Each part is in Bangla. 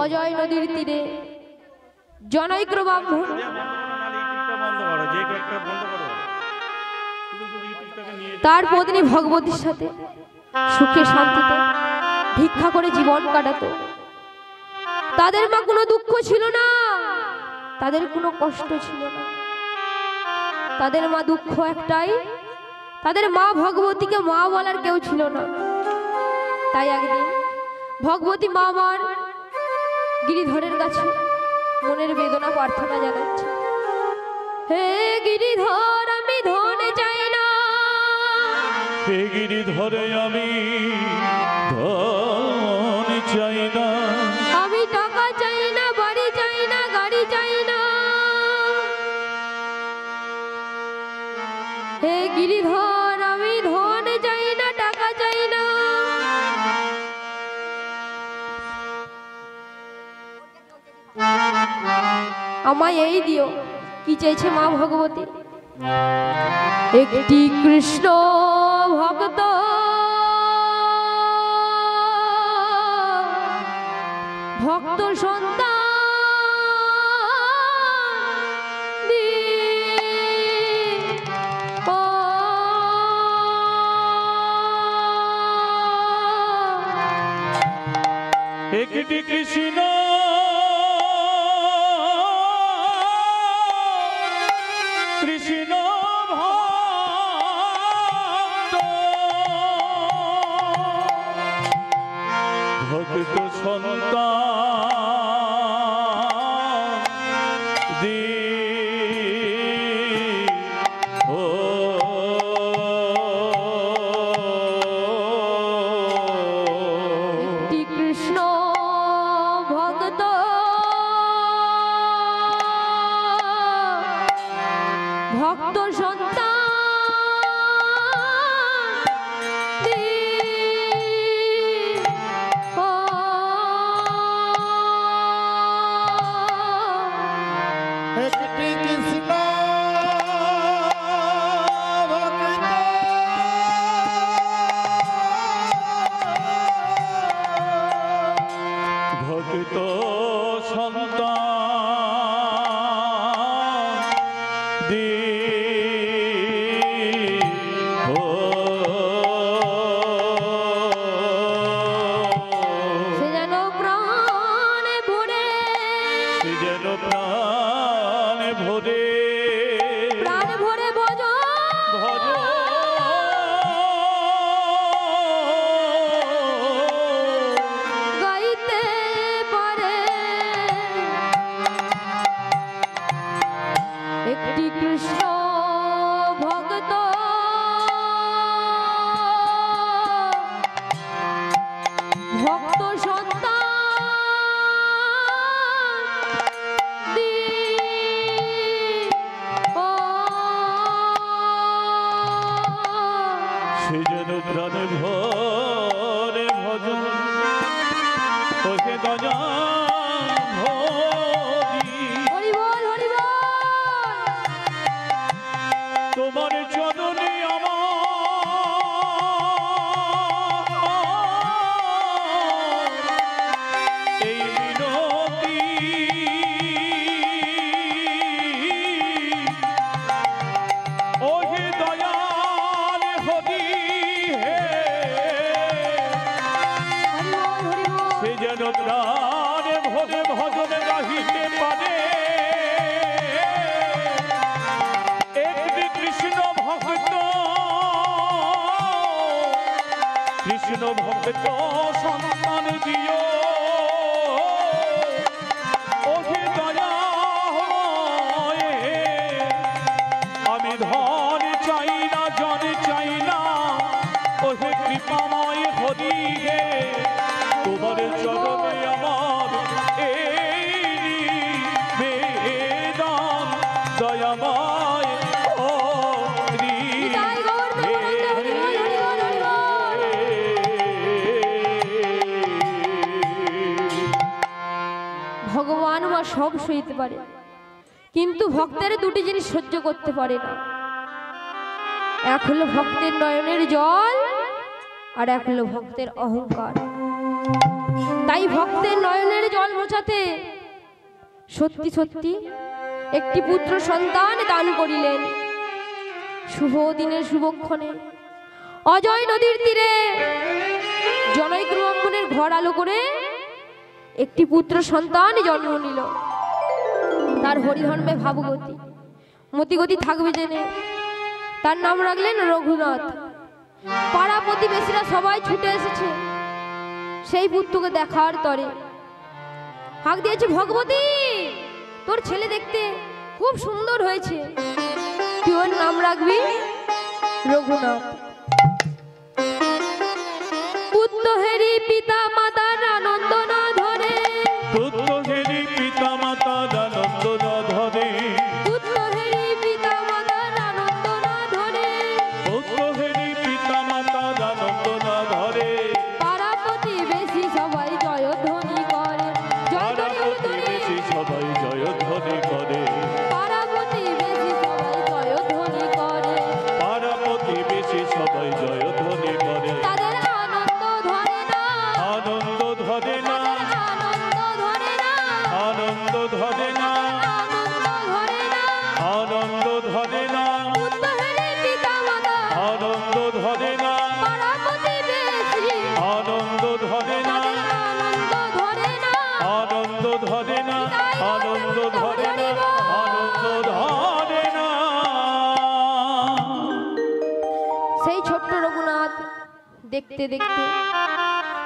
অজয় নদীর তীরে জনৈক ব্রাহ্মণ তার পত্নী ভগবতীর সাথে সুখে শান্তিতে ভিক্ষা করে জীবন কাটাতো। তাদের মা কোনো দুঃখ ছিল না, তাদের কোনো কষ্ট ছিল না। তাদের মা দুঃখ একটাই, তাদের মা ভগবতীকে মা বলার কেউ ছিল না। তাই একদিন ভগবতী মা আমার গিরিধরের কাছে মনের বেদনা প্রার্থনা জানাচ্ছে, হে গিরিধর আমি ধনে চাই না, হে গিরিধরে আমি ধন চাই না, আমি টাকা চাই না, বাড়ি চাই না, গাড়ি চাই না। হে গিরিধর আমি ধন চাই না, টাকা চাই না। আমায় এই দিও। কি চাইছে মা ভগবতী? একটি কৃষ্ণ ভক্ত ভক্ত সন্তান একটি কৃষ্ণ কৃষ্ণ ভক্ত সন্তান দি কৃষ্ণ ভক্ত ভক্ত সন্তান একটি কৃষ্ণ ভক্ত সন্তান দি সে যেন প্রাণে ভরে, সে যেন প্রাণে ভরে প্রাণ ভরে ভজ ভজ গাইতে পারে। একটি কৃষ্ণ ভক্ত ভক্ত সন্তান সে যেন প্রাণে ভরে ভজন ওকে দয়া হরি বল হরি বল। তোমার চরণে আমার এই মিনতি ওহে দয়াল হরি হে হরি বল হরি বল। সে যেন প্রাণে ভরে ভজন গাহিতে পারে একটি কৃষ্ণ ভক্ত কৃষ্ণ ভক্ত সন্তান দিও ওহে দয়া আমি ধন চাই না জন চাই না ওহে কৃপাময় হরি হে তোমার চরণে আমার এই বেদান দয়াময় হরি জয় গৌর হরি বল হরি বল হরি বল। ভগবান মা সব সইতে পারে, কিন্তু ভক্তের দুটি জিনিস সহ্য করতে পারে না। এক হলো ভক্তের নয়নের জল, আর এক হলো ভক্তের অহংকার। তাই ভক্তের নয়নের জল মোছাতে সত্যি সত্যি একটি পুত্র সন্তান দান করিলেন। শুভ দিনের শুভক্ষণে অজয় নদীর তীরে জনৈক ব্রাহ্মণের ঘর আলো করে একটি পুত্র সন্তান জন্ম নিল। তার হরিধর্মে ভাবগতি মতিগতি থাকবে জেনে তার নাম রাখলেন রঘুনাথ। পাড়া প্রতিবেশীরা সবাই ছুটে এসেছে সেই পুত্রকে দেখার তরে। হাঁক দিয়েছে, ভগবতী তোর ছেলে দেখতে খুব সুন্দর হয়েছে, তুই ওর নাম রাখবি রঘুনাথ। পুত্র হেরি পিতা মাতার আনন্দ না ধরে, পুত্র হেরি পিতা মাতার আনন্দ না ধরে, পুত্র হেরি পিতা মাতার আনন্দ না ধরে, পুত্র হেরি পিতা মাতার আনন্দ না ধরে। পাড়া প্রতিবেশী সবাই জয়ধ্বনি করে, পাড়া প্রতিবেশী সবাই জয়ধ্বনি করে, পাড়া প্রতিবেশী সবাই জয়ধ্বনি করে, পাড়া প্রতিবেশী সবাই জয়ধ্বনি করে। তাদের আনন্দ ধরে না, আনন্দ ধরে না, আনন্দ ধরে না, আনন্দ ধরে না, আনন্দ ধরে না। আনন্দ ধরে না, পুত্র হেরি পিতা মাতা আনন্দ ধরে না, পাড়া প্রতিবেশী আনন্দ ধরে না, আনন্দ ধরে না, আনন্দ ধরে না, আনন্দ ধরে না, আনন্দ ধরে না। সেই ছোট্ট রঘুনাথ দেখতে দেখতে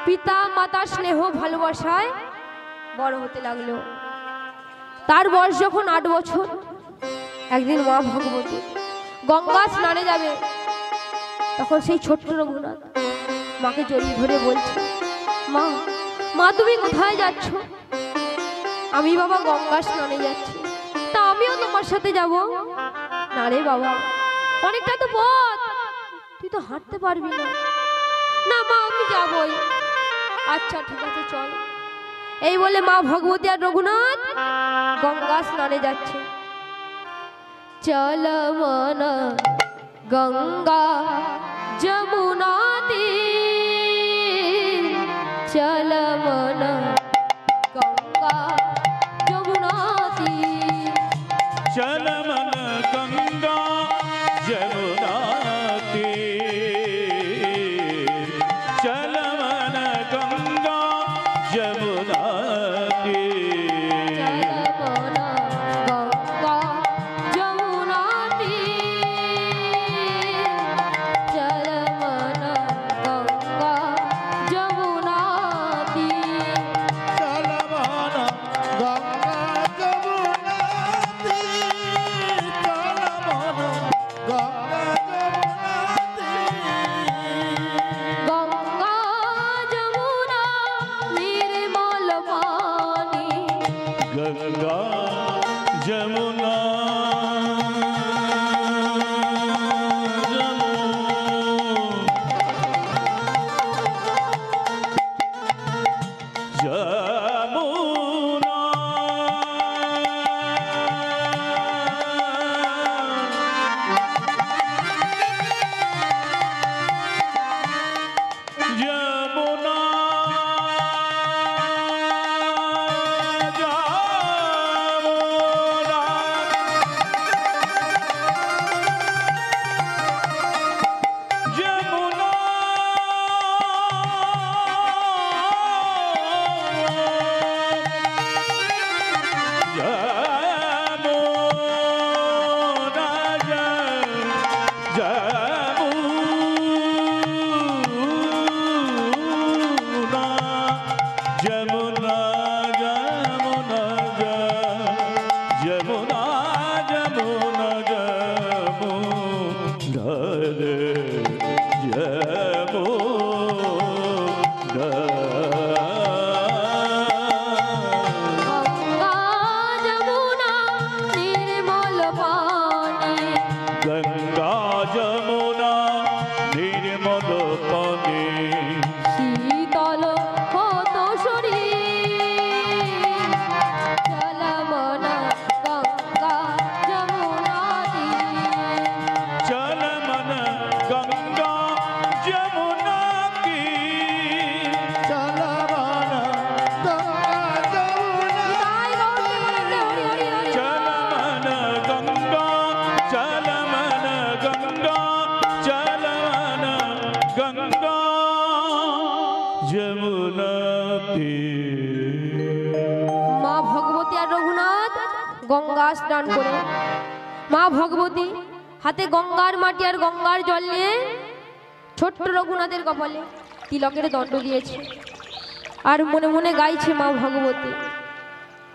পিতা মাতা স্নেহ ভালোবাসায় বড় হতে লাগলো। তার বয়স যখন 8 বছর, একদিন মা ভগবতী গঙ্গা স্নানে যাবে, তখন সেই ছোট্ট রঘুনাথ মাকে জড়িয়ে ধরে বলছে, মা মা তুমি কোথায় যাচ্ছ? আমি বাবা গঙ্গা স্নানে যাচ্ছি, তা আমিও তোমার সাথে যাব। না রে বাবা, অনেকটা তো পথ, তুই তো হাঁটতে পারবি না। না মা আমি যাবই। আচ্ছা ঠিক আছে চল। এই বলে মা ভগবতী আর রঘুনাথ গঙ্গা স্নানে যাচ্ছে। চল মন গঙ্গা যমুনা তীর, চল মন গঙ্গা যমুনা তীর, চল মন গঙ্গা যমুনা তীর, চল মন গঙ্গা যমুনা তীর, চল মন গঙ্গা যমুনা তীর, চল মন গঙ্গা যমুনা তীর। চল মন গঙ্গা যমুনা তীর, চল মন গঙ্গা যমুনা তীর। গঙ্গা যমুনা নির্মল পানি, গঙ্গা যমুনা যমুনা যমুনা যমুনা যমুনা যমুনা যমুনা যমুনা যমুনা রে গঙ্গা যমুনা নির্মল পানি, গঙ্গা যমুনা নির্মল পানি, শীতল হতো শরীর, চল মন গঙ্গা যমুনা তীর, চল মন গঙ্গা যমুনা যমুনাতে। মা ভগবতী আর রঘুনাথ গঙ্গা স্নান করে, মা ভগবতী হাতে গঙ্গার মাটি আর গঙ্গার জল নিয়ে ছোট্ট রঘুনাথের কপালে তিলকের দণ্ড দিয়েছে আর মনে মনে গাইছে মা ভগবতী,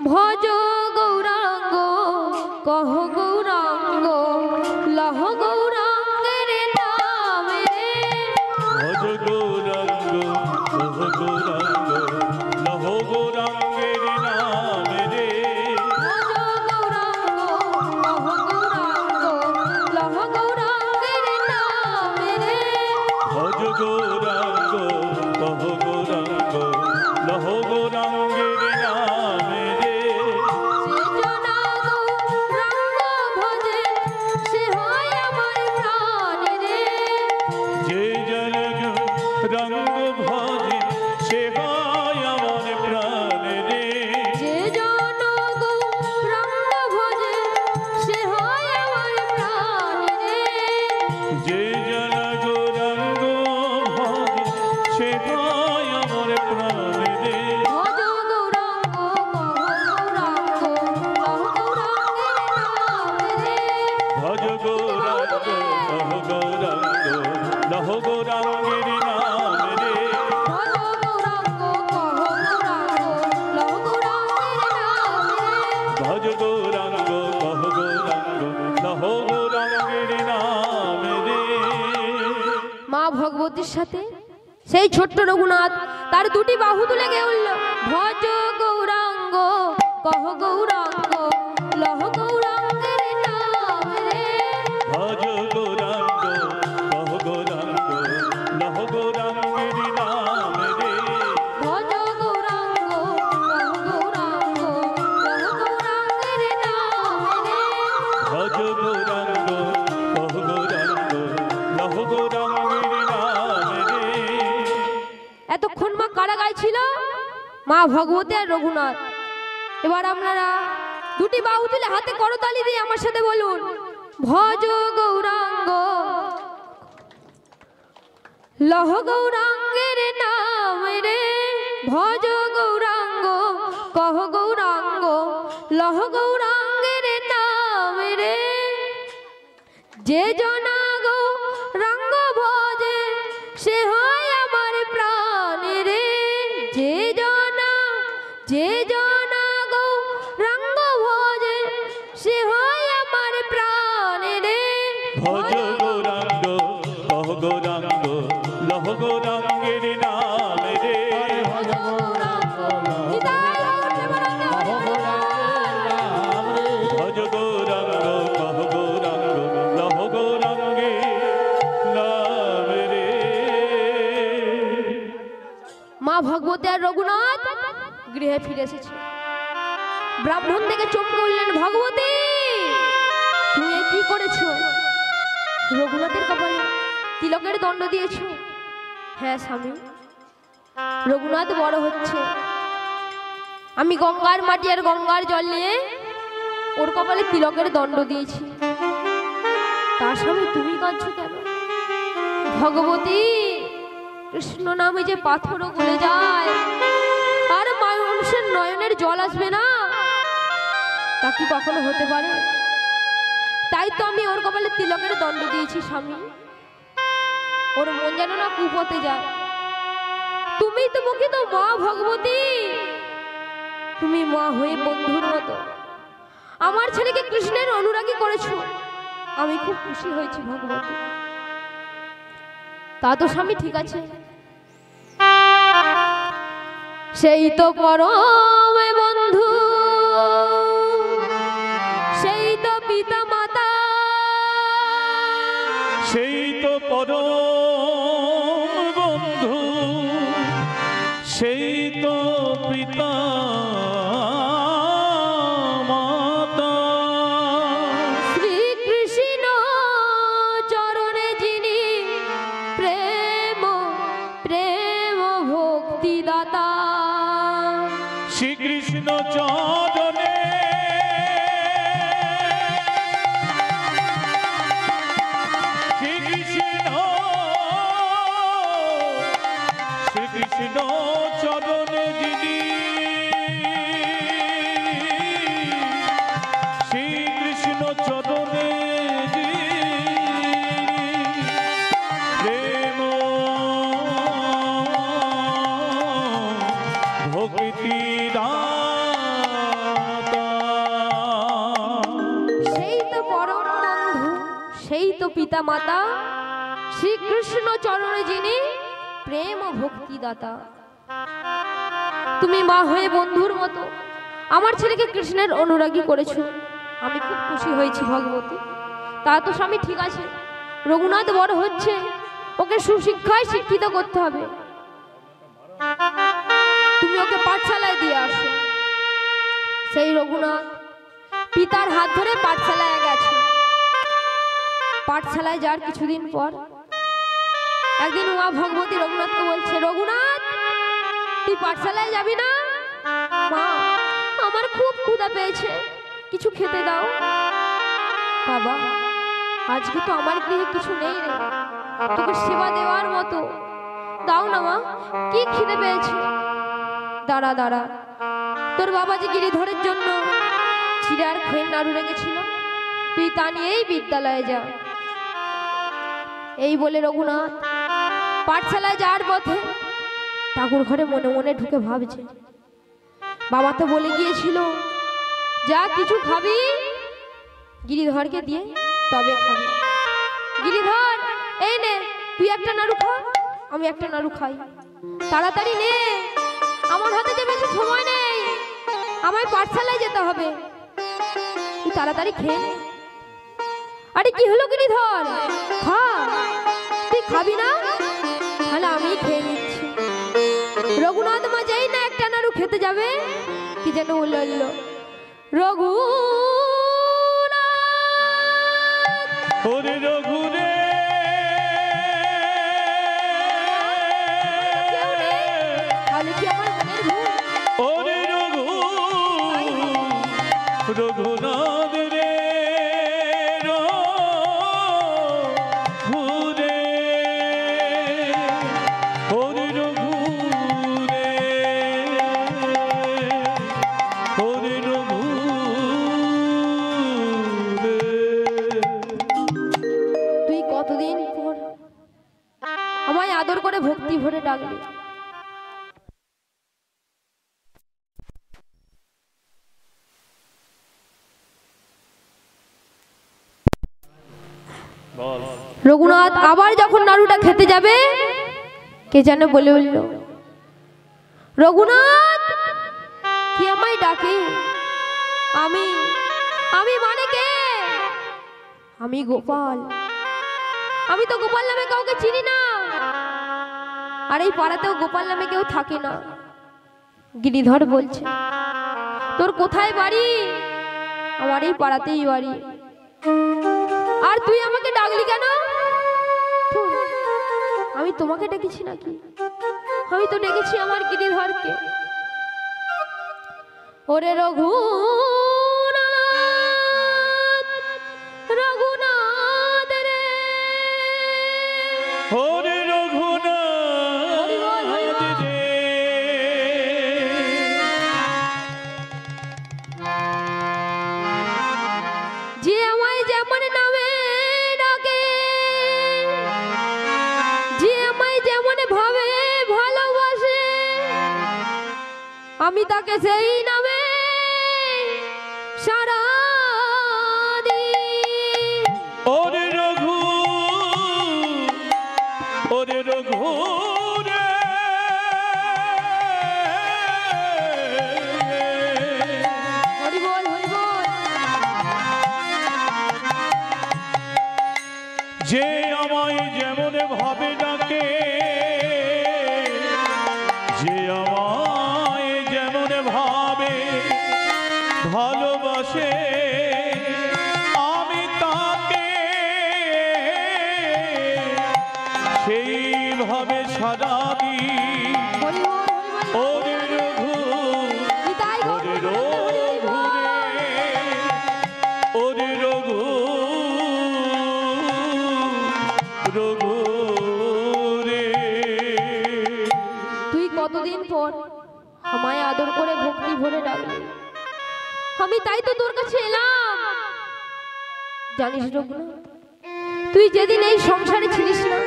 ভজ গৌরাঙ্গ কহ গৌরাঙ্গ লহ গৌরাঙ্গের নামে। ভজ গৌরাঙ্গ কহ গৌরাঙ্গ লহ গৌরাঙ্গের নামে রে। ভজ গৌরাঙ্গ কহ গৌরাঙ্গ লহ গৌরাঙ্গের নামে রে। ভজ গৌরাঙ্গ কহ গৌরাঙ্গ লহ গৌরাঙ্গের নামে রে। যে জনা গৌরাঙ্গ ভজে সে হয় আমার প্রাণ রে। যে জন রঙ্গ ভজে সে হয় আমার প্রাণ রে। যে জন গৌরাঙ্গ ভজে সে হয় আমার প্রাণ রে। যে জন গৌরাঙ্গ ভজে সে হয় আমার প্রাণ রে। ভজ গৌরাঙ্গ কহ গৌরাঙ্গ লহ গৌরাঙ্গের নাম রে। ভজ গৌরাঙ্গ কহ গৌরাঙ্গ লহ গৌরাঙ্গের নাম রে। মা ভগবতীর সাথে সেই ছোট্ট রঘুনাথ তার দুটি বাহু তুলে গেয়ে উঠল, ভজ গৌরাঙ্গ কহ গৌরাঙ্গ লহ গৌরাঙ্গের নাম রে। ভজ গৌরাঙ্গ কহ গৌরাঙ্গ লহ গৌরাঙ্গের নাম রে। ভজ গৌরাঙ্গ কহ গৌরাঙ্গ লহ গৌরাঙ্গের নাম রে। ভজ গৌরাঙ্গ কহ গৌরাঙ্গ লহ গৌরাঙ্গের নাম রে। এতক্ষণ মা কারা গাইছিল? মা ভগবতী আর রঘুনাথ। এবার আপনারা দুটি বাহু তুলে হাতে করতালি দিয়ে আমার সাথে বলুন, ভজ গৌরাঙ্গ লহ গৌরাঙ্গের নাম রে। ভজ গৌরাঙ্গ কহ গৌরাঙ্গ লহ গৌরাঙ্গের নাম রে। যে জনা গৌরাঙ্গ ভজে সে হয় আমার প্রাণ রে। যে জনা গৌরাঙ্গ ভজে সে হয় আমার প্রাণ রে। ভজ গৌরাঙ্গ কহ গৌরাঙ্গ লহ গৌরাঙ্গের নাম রে। ভজ গৌরাঙ্গ নিতাই গৌর প্রেমানন্দে হরি বল। নাম রে। ভজ গৌরাঙ্গ কহ গৌরাঙ্গ লহ গৌরাঙ্গের নাম রে। মা ভগবতী আর রঘুনাথ গৃহে ফিরে এসেছে। ব্রাহ্মণ থেকে চমকে উঠলেন, ভগবতী তুমি এ কি করেছো? রঘুনাথের কপালে তিলকের দণ্ড দিয়েছো? হ্যাঁ স্বামী, রঘুনাথ বড় হচ্ছে, আমি গঙ্গার মাটি আর গঙ্গার জল নিয়ে ওর কপালে তিলকের দণ্ড দিয়েছি। তার স্বামী তুমি কাঁদছো কেন? ভগবতী কৃষ্ণ নামে যে পাথরও গলে যায় আর মানুষের নয়নের জল আসবে না, তা কি কখনো হতে পারে? তাই তো আমি ওর কপালে তিলকের দণ্ড দিয়েছি স্বামী, ওর মন যেন না কুপথে যায়। তুমি তো মুখে তো মা ভগবতী, তুমি মা হয়ে বন্ধুর মতো আমার ছেলেকে কৃষ্ণের অনুরাগী করেছো, আমি খুব খুশি হয়েছি ভগবতী। তা তো স্বামী ঠিক আছে, সেই তো পরম বন্ধু, সেই তো পিতা মাতা, সেই তো পরম বন্ধু, সেই তো পিতা মাতা। শ্রীকৃষ্ণ চরণে যিনি প্রেম প্রেম ভক্তি দাতা। শ্রীকৃষ্ণ চরণে শ্রীকৃষ্ণ কৃষ্ণ চরণে যিনি শ্রীকৃষ্ণ চরণে প্রেম ভক্তি দাতা সেই তো পরম বন্ধু, সেই তো পিতা মাতা, শ্রীকৃষ্ণ চরণে যিনি প্রেম ও ভক্তিদাতা। তুমি মা হয়ে বন্ধুর মতো আমার ছেলেকে কৃষ্ণের অনুরাগী করেছো, আমি খুব খুশি হয়েছি ভগবতী। তা তো স্বামী ঠিক আছে, রঘুনাথ বড় হচ্ছে, ওকে সুশিক্ষায় শিক্ষিত করতে হবে। তুমি ওকে পাঠশালায় দিয়ে আসো। সেই রঘুনাথ পিতার হাত ধরে পাঠশালায় গেছে। পাঠশালায় যার কিছুদিন পর একদিন মা ভগবতী রঘুনাথকে বলছে, রঘুনাথ তুই পাঠশালায় যাবি না? মা, আমার খুব ক্ষুধা পেয়েছে, কিছু খেতে দাও। বাবা, আজকে তো আমার গৃহে কিছু নেই রে, তোকে সেবা দেওয়ার মতো। দাও না মা, কি খিদে পেয়েছে। দাঁড়া দাঁড়া, তোর বাবা যে গিরিধরের জন্য চিড়ার খৈর নাড়ু রেখেছিল, তুই তা নিয়েই বিদ্যালয়ে যা। এই বলে রঘুনাথ পাঠশালায় যাওয়ার পথে ঠাকুর ঘরে মনে মনে ঢুকে ভাবছে, বাবা তো বলে গিয়েছিল যা কিছু খাবি গিরিধরকে দিয়ে তবে খাবি। গিরিধর, এই নে তুই একটা নাড়ু খা, আমি একটা নাড়ু খাই। তাড়াতাড়ি নে, আমার হাতে যে বেশি সময় নেই, আমায় পাঠশালায় যেতে হবে, তুই তাড়াতাড়ি খেয়ে নে। আরে কি হলো গিরিধর, খা। তুই খাবি না? তাহলে আমি খেয়ে নিচ্ছি। রঘুনাথ মা যেই না একটা নাড়ু খেতে যাবে, কি যেন বলল, রঘু ওরে রঘুরে তাহলে কি আমার মনের ভুল? ওরে রঘু রঘুনাথ রে রঘুরে ওরে রঘুরে ওরে রঘুরে তুই কতদিন পর আমায় আদর করে ভক্তি ভরে ডাকলি। বল রঘুনাথ আবার যখন নাড়ুটা খেতে যাবে, কে যেন বলে উঠল, রঘুনাথ কি আমায় ডাকে? আমি আমি মানে কে? আমি গোপাল। আমি তো গোপাল নামে কাউকে চিনি না, আর এই পাড়াতেও গোপাল নামে কেউ থাকে না। গিরিধর বলছে, তোর কোথায় বাড়ি? আমার এই পাড়াতেই বাড়ি। আর তুই আমাকে ডাকলি কেন? ধুর, আমি তোমাকে ডেকেছি নাকি? আমি তো ডেকেছি আমার গিরিধরকে। ওরে রঘুনাথ, রঘুনাথ রে, ওরে রঘুনাথ রে যে আমায় যেমন নামে ডাকে, যে আমায় যেমন ভাবে ভালোবাসে, আমি তাকে সেই নামে সারা দিই। ওরে রঘু ওরে রঘু রে হরি বল, হরি বল। যে আমায় যেমন ভাবে ডাকে, যে আমায় যেমন ভাবে ভালোবাসে, আমি তাকে সেইভাবে সারা দিই। হরি বল, হরি বল। ওরে রঘু নিতাই গৌর ওরে প্রেমানন্দ, হরি রঘু বল। রে ওরে রঘু রঘু রে তুই কতদিন পর আমায় আদর করে ভক্তি ভরে ডাকলি, আমি তাই তো তোর কাছে এলাম। জানিস রঘুনাথ, তুই যেদিন এই সংসারে ছিলিস না,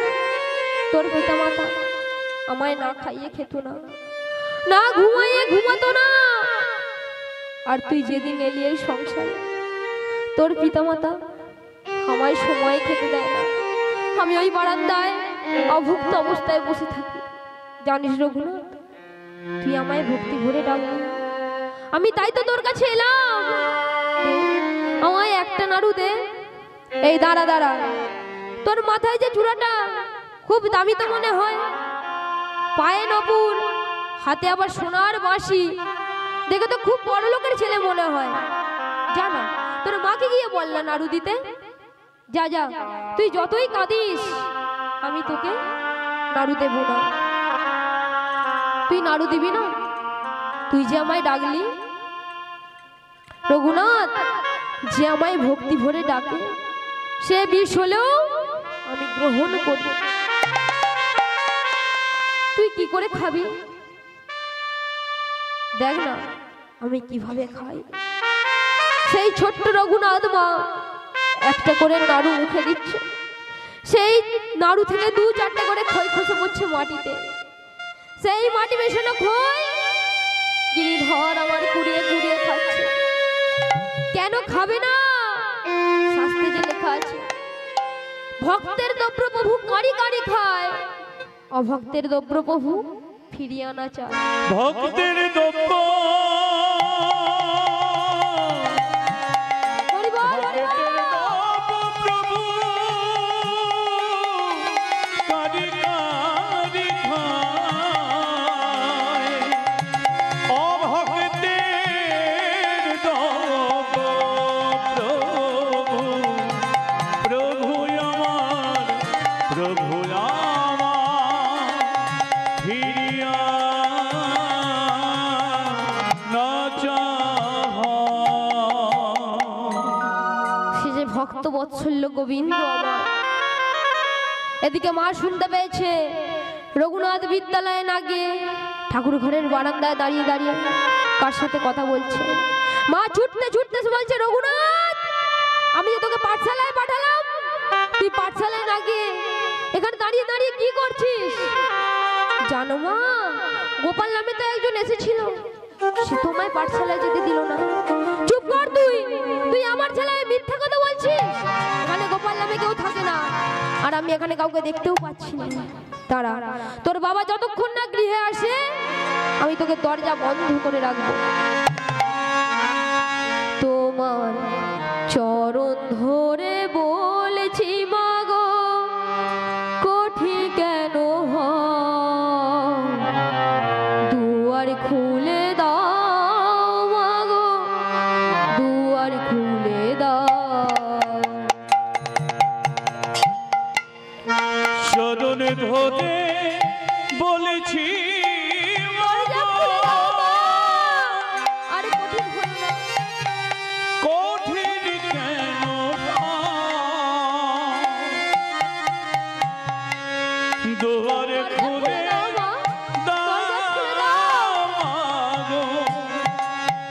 তোর পিতা মাতা আমায় না খাইয়ে খেত না, না ঘুমাইয়ে ঘুমাতো না। আর তুই যেদিন এলি এই সংসারে, তোর পিতা মাতা আমায় সময় খেতে দেয় না, আমি ওই বারান্দায় অভুক্ত অবস্থায় বসে থাকি। জানিস রঘুনাথ, তুই আমায় ভক্তি ভরে ডাকলি, আমি তাই তো তোর কাছে এলাম। আমায় একটা নাড়ু দে। এই দাঁড়া দাঁড়া, তোর মাথায় যে চূড়াটা খুব দামি তো মনে হয়, পায়ে নপুর, হাতে আবার সোনার বাঁশি, দেখে তো খুব বড় লোকের ছেলে মনে হয়। জানা, তোর মাকে গিয়ে বল না নাড়ু দিতে। যা যা, তুই যতই কাঁদিস আমি তোকে নাড়ু দেব না। তুই নাড়ু দিবি না? তুই যে আমায় ডাকলি রঘুনাথ, যে আমায় ভক্তি ভরে ডাকে, সে বিষ হলেও আমি গ্রহণ করব। তুই কি করে খাবি দেখ না আমি কিভাবে খাই। সেই ছোট্ট রঘুনাথ মা একটা করে নাড়ু মুখে দিচ্ছে, সেই নাড়ু থেকে দু চারটে করে খই খসে পড়ছে মাটিতে। সেই মাটি মেশানো খই গিরিধর আমার কুড়িয়ে কুড়িয়ে খাচ্ছে। কেন খাবে না? শাস্ত্রে যে লেখা আছে, ভক্তের দ্রব্য প্রভু কারি কারি খায়, অভক্তের দ্রব্য প্রভু ফিরিয়ে আনা চায়। ভক্তের দ্রব্য ভক্ত বৎসল্য গোবিন্দ আমার। এদিকে মা শুনতে পেয়েছে রঘুনাথ বিদ্যালয়ে না গিয়ে ঠাকুর ঘরের বারান্দায় দাঁড়িয়ে দাঁড়িয়ে কার সাথে কথা বলছে। মা ছুটতে ছুটতে বলছে, রঘুনাথ, আমি যে তোকে পাঠশালায় পাঠালাম, তুই পাঠশালায় না গিয়ে এখানে দাঁড়িয়ে দাঁড়িয়ে কি করছিস? জানো মা, গোপাল নামে তো একজন এসেছিল, সে তোমায় পাঠশালায় যেতে দিল না। চুপ কর, তুই তুই আমার ছেলে মিথ্যা কথা বলছিস। এখানে গোপাল নামে কেউ থাকে না, আর আমি এখানে কাউকে দেখতেও পাচ্ছি না। দাঁড়া, তোর বাবা যতক্ষণ না গৃহে আসে আমি তোকে দরজা বন্ধ করে রাখবো। তোমার চরণ ধরে বলেছি মাগো, কঠিন কেন হয়, দুয়ার খুলে দাও মাগো, দুয়ার খুলে দাও। চরণ ধরে বলেছি দুয়ারে খুলে দাও মাগো,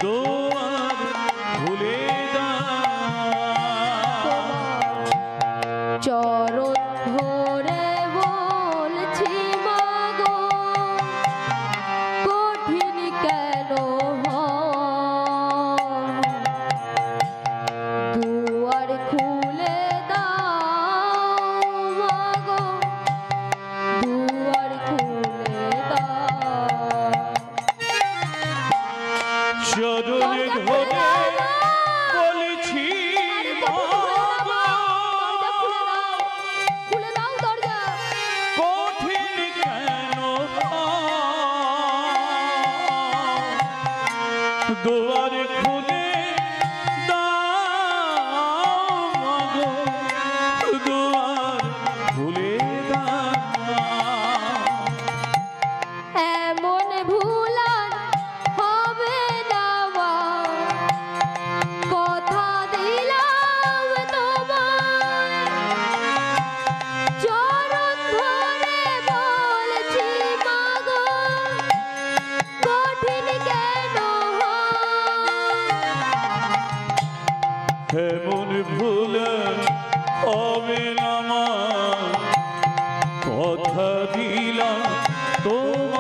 দুয়ার খুলে দাও। চরণ ধরে বলছি মাগো, কঠিন কেন হয়, দুয়ার খুলে দাও মাগো, দুয়ার খুলে কথা দিলাম তোমার